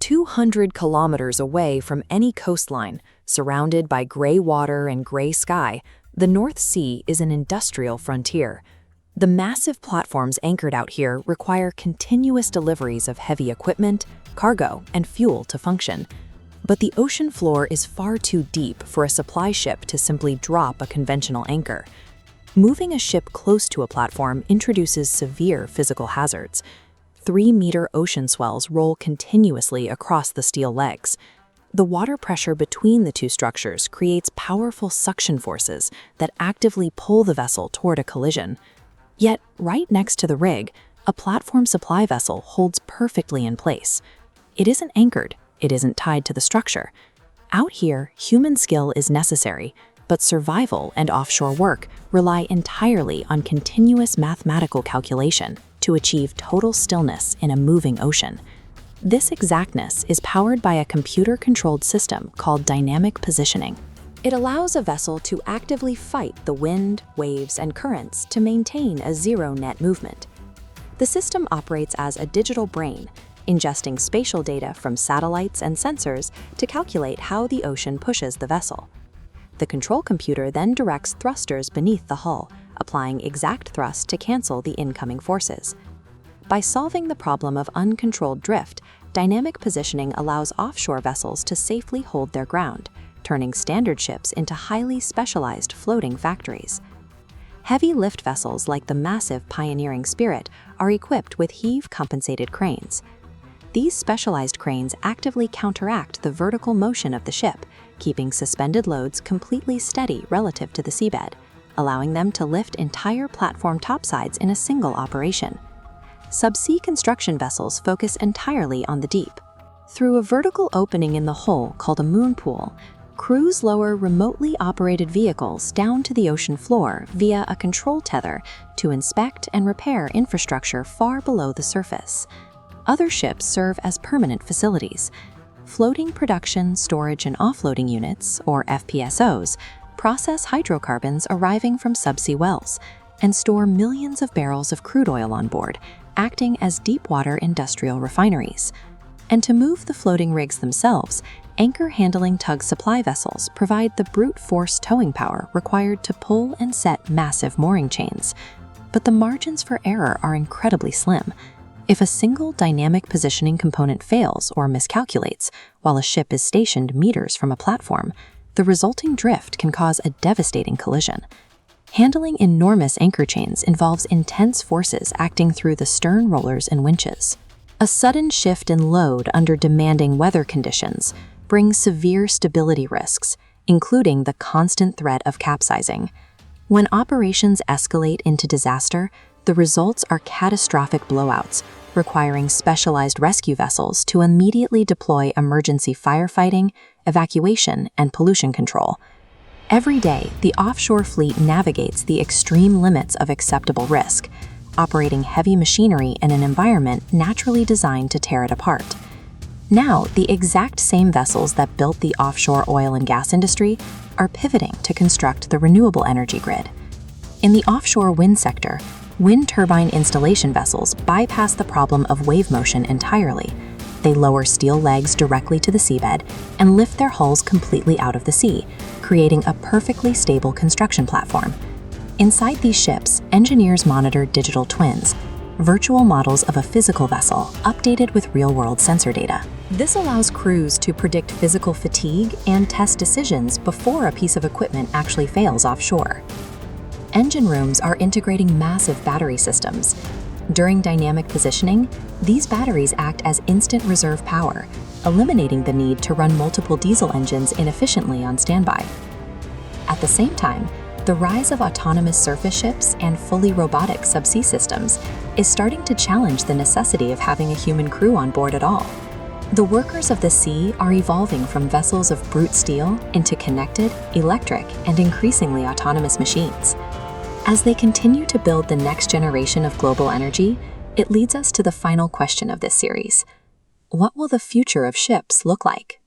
200 kilometers away from any coastline, surrounded by gray water and gray sky, the North Sea is an industrial frontier. The massive platforms anchored out here require continuous deliveries of heavy equipment, cargo, and fuel to function. But the ocean floor is far too deep for a supply ship to simply drop a conventional anchor. Moving a ship close to a platform introduces severe physical hazards. 3-meter ocean swells roll continuously across the steel legs. The water pressure between the two structures creates powerful suction forces that actively pull the vessel toward a collision. Yet, right next to the rig, a platform supply vessel holds perfectly in place. It isn't anchored, it isn't tied to the structure. Out here, human skill is necessary, but survival and offshore work rely entirely on continuous mathematical calculation to achieve total stillness in a moving ocean. This exactness is powered by a computer-controlled system called dynamic positioning. It allows a vessel to actively fight the wind, waves, and currents to maintain a zero-net movement. The system operates as a digital brain, ingesting spatial data from satellites and sensors to calculate how the ocean pushes the vessel. The control computer then directs thrusters beneath the hull, applying exact thrust to cancel the incoming forces. By solving the problem of uncontrolled drift, dynamic positioning allows offshore vessels to safely hold their ground, turning standard ships into highly specialized floating factories. Heavy lift vessels like the massive Pioneering Spirit are equipped with heave-compensated cranes. These specialized cranes actively counteract the vertical motion of the ship, keeping suspended loads completely steady relative to the seabed, allowing them to lift entire platform topsides in a single operation. Subsea construction vessels focus entirely on the deep. Through a vertical opening in the hull called a moon pool, crews lower remotely operated vehicles down to the ocean floor via a control tether to inspect and repair infrastructure far below the surface. Other ships serve as permanent facilities. Floating production, storage, and offloading units, or FPSOs, process hydrocarbons arriving from subsea wells and store millions of barrels of crude oil on board, acting as deep-water industrial refineries. And to move the floating rigs themselves, anchor-handling tug supply vessels provide the brute force towing power required to pull and set massive mooring chains. But the margins for error are incredibly slim. If a single dynamic positioning component fails or miscalculates while a ship is stationed meters from a platform, the resulting drift can cause a devastating collision. Handling enormous anchor chains involves intense forces acting through the stern rollers and winches. A sudden shift in load under demanding weather conditions brings severe stability risks, including the constant threat of capsizing. When operations escalate into disaster, the results are catastrophic blowouts, requiring specialized rescue vessels to immediately deploy emergency firefighting, evacuation, and pollution control. Every day, the offshore fleet navigates the extreme limits of acceptable risk, operating heavy machinery in an environment naturally designed to tear it apart. Now, the exact same vessels that built the offshore oil and gas industry are pivoting to construct the renewable energy grid. In the offshore wind sector, wind turbine installation vessels bypass the problem of wave motion entirely. They lower steel legs directly to the seabed and lift their hulls completely out of the sea, creating a perfectly stable construction platform. Inside these ships, engineers monitor digital twins, virtual models of a physical vessel updated with real-world sensor data. This allows crews to predict physical fatigue and test decisions before a piece of equipment actually fails offshore. Engine rooms are integrating massive battery systems. During dynamic positioning, these batteries act as instant reserve power, eliminating the need to run multiple diesel engines inefficiently on standby. At the same time, the rise of autonomous surface ships and fully robotic subsea systems is starting to challenge the necessity of having a human crew on board at all. The workers of the sea are evolving from vessels of brute steel into connected, electric, and increasingly autonomous machines. As they continue to build the next generation of global energy, it leads us to the final question of this series. What will the future of ships look like?